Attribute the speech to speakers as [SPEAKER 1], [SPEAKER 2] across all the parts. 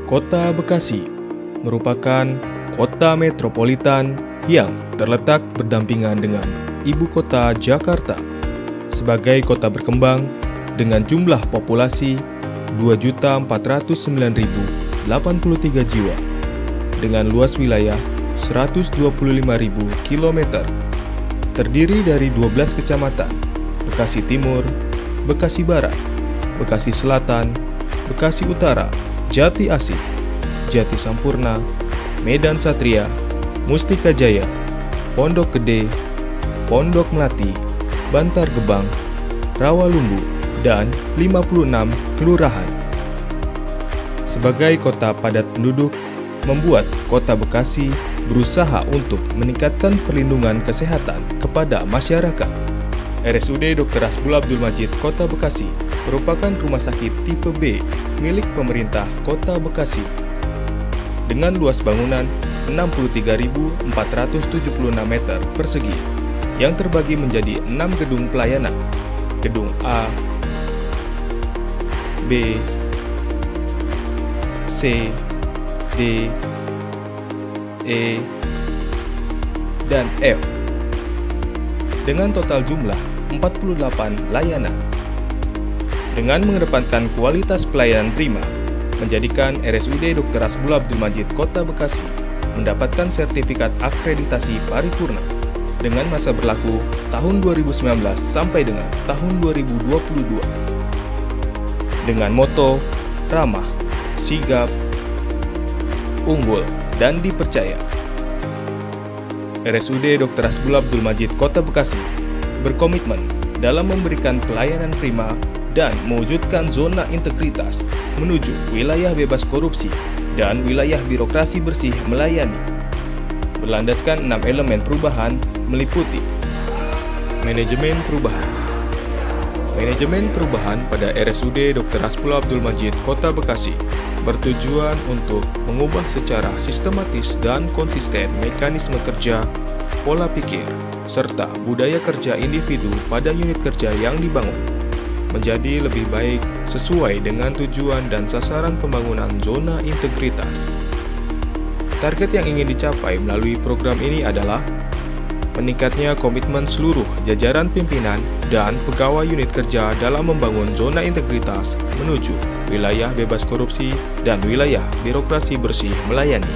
[SPEAKER 1] Kota Bekasi merupakan kota metropolitan yang terletak berdampingan dengan ibu kota Jakarta sebagai kota berkembang dengan jumlah populasi 2.409.083 jiwa dengan luas wilayah 125.000 km, terdiri dari 12 kecamatan: Bekasi Timur, Bekasi Barat, Bekasi Selatan, Bekasi Utara, Jati Asih, Jati Sampurna, Medan Satria, Mustika Jaya, Pondok Gede, Pondok Melati, Bantar Gebang, Rawalumbu, dan 56 kelurahan. Sebagai kota padat penduduk, membuat Kota Bekasi berusaha untuk meningkatkan perlindungan kesehatan kepada masyarakat. RSUD Dr. Hasbullah Abdul Majid Kota Bekasi merupakan rumah sakit tipe B milik pemerintah Kota Bekasi dengan luas bangunan 63.476 meter persegi yang terbagi menjadi 6 gedung pelayanan: gedung A, B, C, D, E, dan F dengan total jumlah 48 layanan. Dengan mengedepankan kualitas pelayanan prima, menjadikan RSUD Dr. Hasbullah Abdul Majid Kota Bekasi mendapatkan sertifikat akreditasi paripurna dengan masa berlaku tahun 2019 sampai dengan tahun 2022. Dengan moto ramah, sigap, unggul, dan dipercaya, RSUD Dr. Hasbullah Abdul Majid Kota Bekasi berkomitmen dalam memberikan pelayanan prima dan mewujudkan zona integritas menuju wilayah bebas korupsi dan wilayah birokrasi bersih melayani. Berlandaskan 6 elemen perubahan meliputi manajemen perubahan. Manajemen perubahan pada RSUD Dr. Hasbullah Abdul Majid Kota Bekasi bertujuan untuk mengubah secara sistematis dan konsisten mekanisme kerja, pola pikir, serta budaya kerja individu pada unit kerja yang dibangun menjadi lebih baik sesuai dengan tujuan dan sasaran pembangunan zona integritas. Target yang ingin dicapai melalui program ini adalah meningkatnya komitmen seluruh jajaran pimpinan dan pegawai unit kerja dalam membangun zona integritas menuju wilayah bebas korupsi dan wilayah birokrasi bersih melayani.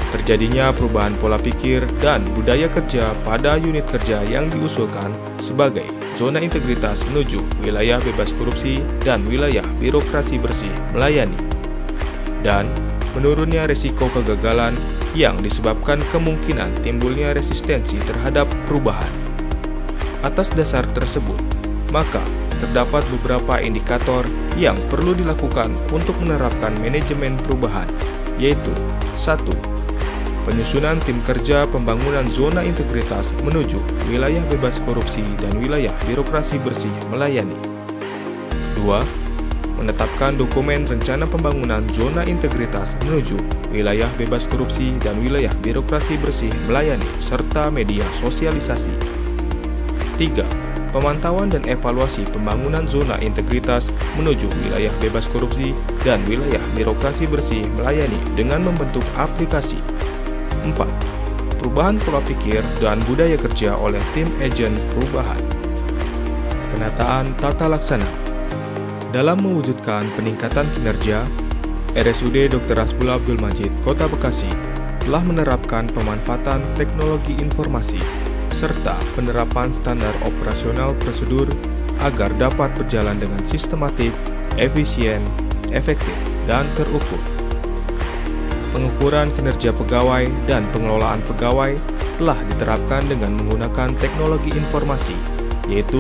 [SPEAKER 1] Terjadinya perubahan pola pikir dan budaya kerja pada unit kerja yang diusulkan sebagai zona integritas menuju wilayah bebas korupsi dan wilayah birokrasi bersih melayani, dan menurunnya resiko kegagalan yang disebabkan kemungkinan timbulnya resistensi terhadap perubahan. Atas dasar tersebut, maka terdapat beberapa indikator yang perlu dilakukan untuk menerapkan manajemen perubahan, yaitu 1. Penyusunan tim kerja pembangunan zona integritas menuju wilayah bebas korupsi dan wilayah birokrasi bersih melayani. 2. Menetapkan dokumen rencana pembangunan zona integritas menuju wilayah bebas korupsi dan wilayah birokrasi bersih melayani serta media sosialisasi. 3. Pemantauan dan evaluasi pembangunan zona integritas menuju wilayah bebas korupsi dan wilayah birokrasi bersih melayani dengan membentuk aplikasi. 4. Perubahan pola pikir dan budaya kerja oleh tim agen perubahan. Penataan tata laksana. Dalam mewujudkan peningkatan kinerja, RSUD Dr. Hasbullah Abdul Majid Kota Bekasi telah menerapkan pemanfaatan teknologi informasi serta penerapan standar operasional prosedur agar dapat berjalan dengan sistematik, efisien, efektif, dan terukur. Pengukuran kinerja pegawai dan pengelolaan pegawai telah diterapkan dengan menggunakan teknologi informasi, yaitu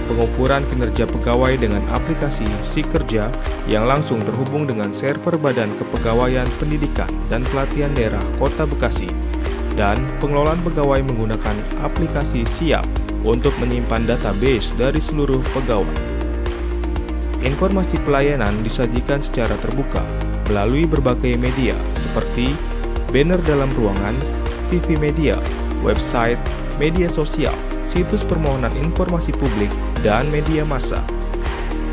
[SPEAKER 1] pengukuran kinerja pegawai dengan aplikasi Si-Kerja yang langsung terhubung dengan server Badan Kepegawaian Pendidikan dan Pelatihan Daerah Kota Bekasi, dan pengelolaan pegawai menggunakan aplikasi Siap untuk menyimpan database dari seluruh pegawai. Informasi pelayanan disajikan secara terbuka melalui berbagai media seperti banner dalam ruangan, TV media, website, media sosial, situs permohonan informasi publik, dan media massa.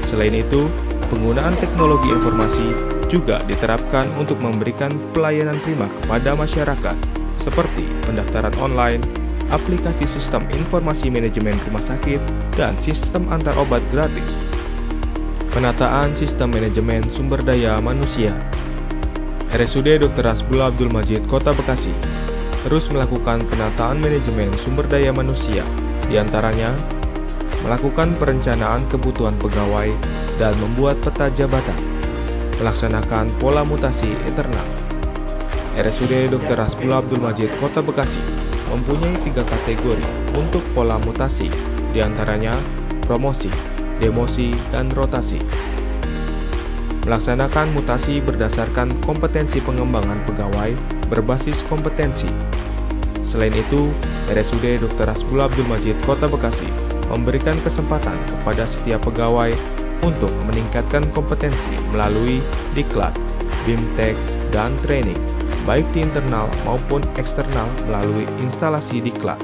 [SPEAKER 1] Selain itu, penggunaan teknologi informasi juga diterapkan untuk memberikan pelayanan prima kepada masyarakat, seperti pendaftaran online, aplikasi sistem informasi manajemen rumah sakit, dan sistem antar obat gratis. Penataan sistem manajemen sumber daya manusia. RSUD Dr. Hasbullah Abdul Majid Kota Bekasi terus melakukan penataan manajemen sumber daya manusia, diantaranya melakukan perencanaan kebutuhan pegawai dan membuat peta jabatan, melaksanakan pola mutasi internal. RSUD Dr. Hasbullah Abdul Majid Kota Bekasi mempunyai 3 kategori untuk pola mutasi, diantaranya promosi, demosi, dan rotasi. Melaksanakan mutasi berdasarkan kompetensi pengembangan pegawai berbasis kompetensi. Selain itu, RSUD Dr. Hasbullah Abdul Majid Kota Bekasi memberikan kesempatan kepada setiap pegawai untuk meningkatkan kompetensi melalui diklat, bimtek, dan training, baik di internal maupun eksternal melalui instalasi diklat.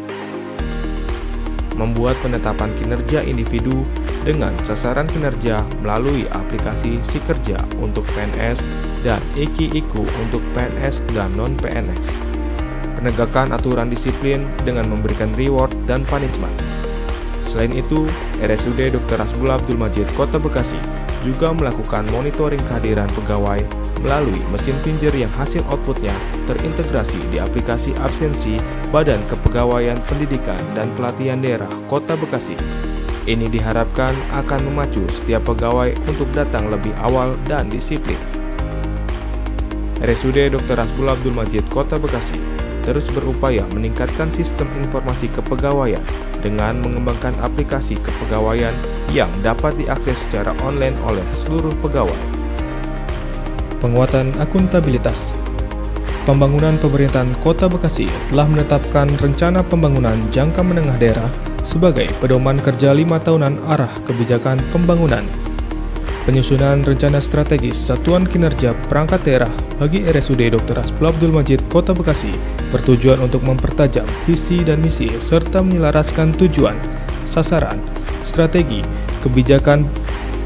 [SPEAKER 1] Membuat penetapan kinerja individu dengan sasaran kinerja melalui aplikasi Si-Kerja untuk PNS dan Iki-Iku untuk PNS dan non-PNS. Penegakan aturan disiplin dengan memberikan reward dan punishment. Selain itu, RSUD Dr. Hasbullah Abdul Majid Kota Bekasi juga melakukan monitoring kehadiran pegawai melalui mesin pinjer yang hasil outputnya terintegrasi di aplikasi absensi Badan Kepegawaian Pendidikan dan Pelatihan Daerah Kota Bekasi. Ini diharapkan akan memacu setiap pegawai untuk datang lebih awal dan disiplin. RSUD Dr. Hasbullah Abdul Majid Kota Bekasi terus berupaya meningkatkan sistem informasi kepegawaian dengan mengembangkan aplikasi kepegawaian yang dapat diakses secara online oleh seluruh pegawai. Penguatan akuntabilitas. Pembangunan Pemerintahan Kota Bekasi telah menetapkan rencana pembangunan jangka menengah daerah sebagai pedoman kerja 5 tahunan arah kebijakan pembangunan. Penyusunan rencana strategis Satuan Kinerja Perangkat Daerah bagi RSUD Dr. Hasbullah Abdul Majid Kota Bekasi bertujuan untuk mempertajam visi dan misi serta menyelaraskan tujuan, sasaran, strategi, kebijakan,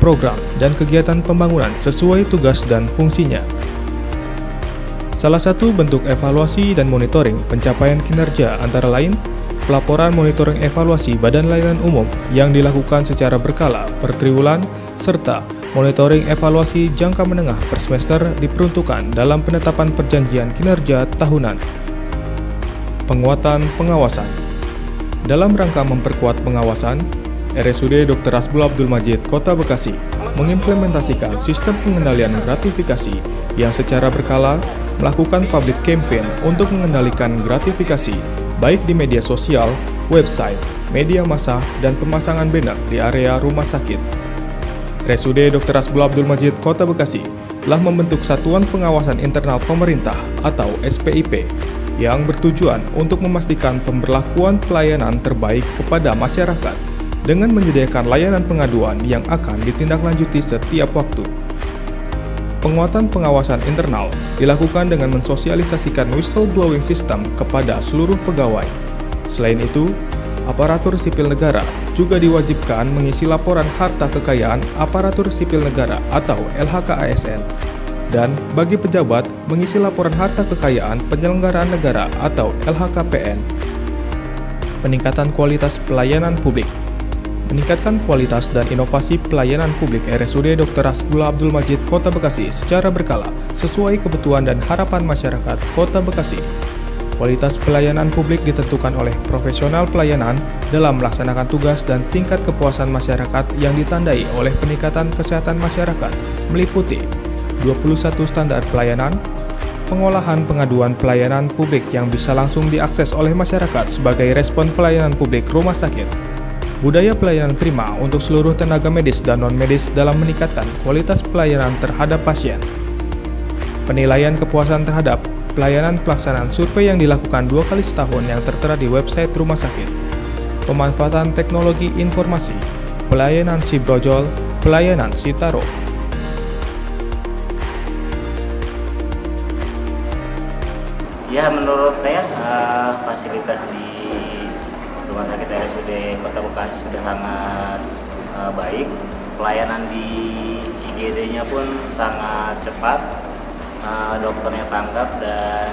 [SPEAKER 1] program, dan kegiatan pembangunan sesuai tugas dan fungsinya. Salah satu bentuk evaluasi dan monitoring pencapaian kinerja antara lain pelaporan monitoring evaluasi Badan Layanan Umum yang dilakukan secara berkala per triwulan, serta monitoring evaluasi jangka menengah per semester diperuntukkan dalam penetapan perjanjian kinerja tahunan. Penguatan pengawasan. Dalam rangka memperkuat pengawasan, RSUD Dr. Hasbullah Abdul Majid Kota Bekasi mengimplementasikan sistem pengendalian gratifikasi yang secara berkala melakukan public campaign untuk mengendalikan gratifikasi baik di media sosial, website, media massa, dan pemasangan banner di area rumah sakit. RSUD Dr. Hasbullah Abdul Majid Kota Bekasi telah membentuk Satuan Pengawasan Internal Pemerintah atau SPIP yang bertujuan untuk memastikan pemberlakuan pelayanan terbaik kepada masyarakat dengan menyediakan layanan pengaduan yang akan ditindaklanjuti setiap waktu. Penguatan pengawasan internal dilakukan dengan mensosialisasikan whistleblowing system kepada seluruh pegawai. Selain itu, aparatur sipil negara juga diwajibkan mengisi laporan harta kekayaan aparatur sipil negara atau LHK-ASN, dan bagi pejabat mengisi laporan harta kekayaan penyelenggaraan negara atau LHKPN. Peningkatan kualitas pelayanan publik. Meningkatkan kualitas dan inovasi pelayanan publik RSUD Dr. Hasbullah Abdul Majid Kota Bekasi secara berkala sesuai kebutuhan dan harapan masyarakat Kota Bekasi. Kualitas pelayanan publik ditentukan oleh profesional pelayanan dalam melaksanakan tugas dan tingkat kepuasan masyarakat yang ditandai oleh peningkatan kesehatan masyarakat meliputi 21 standar pelayanan, pengolahan pengaduan pelayanan publik yang bisa langsung diakses oleh masyarakat sebagai respon pelayanan publik rumah sakit, budaya pelayanan prima untuk seluruh tenaga medis dan non-medis dalam meningkatkan kualitas pelayanan terhadap pasien. Penilaian kepuasan terhadap pelayanan pelaksanaan survei yang dilakukan 2 kali setahun yang tertera di website rumah sakit. Pemanfaatan teknologi informasi, pelayanan si brojol, pelayanan si taro.
[SPEAKER 2] Ya, menurut saya fasilitas di Rumah Sakit RSUD Kota Bekasi sudah sangat baik. Pelayanan di IGD-nya pun sangat cepat, dokternya tanggap dan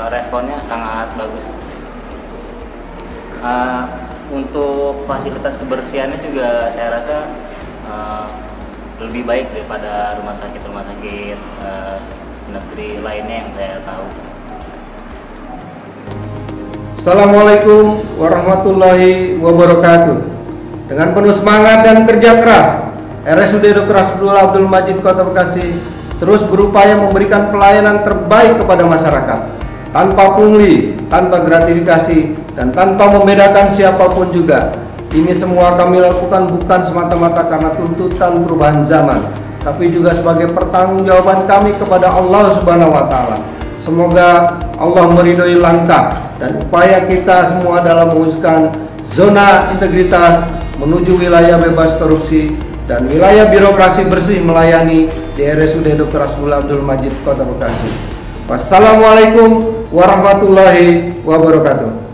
[SPEAKER 2] responnya sangat bagus. Untuk fasilitas kebersihannya juga saya rasa lebih baik daripada rumah sakit negeri lainnya yang saya tahu.
[SPEAKER 3] Assalamualaikum warahmatullahi wabarakatuh. Dengan penuh semangat dan kerja keras, RSUD Dr. Hasbullah Abdul Majid Kota Bekasi terus berupaya memberikan pelayanan terbaik kepada masyarakat, tanpa pungli, tanpa gratifikasi, dan tanpa membedakan siapapun juga. Ini semua kami lakukan bukan semata-mata karena tuntutan perubahan zaman, tapi juga sebagai pertanggungjawaban kami kepada Allah Subhanahu wa Ta'ala. Semoga Allah meridhoi langkah dan upaya kita semua dalam mewujudkan zona integritas menuju wilayah bebas korupsi dan wilayah birokrasi bersih melayani di RSUD Dr. Hasbullah Abdul Majid Kota Bekasi. Wassalamualaikum warahmatullahi wabarakatuh.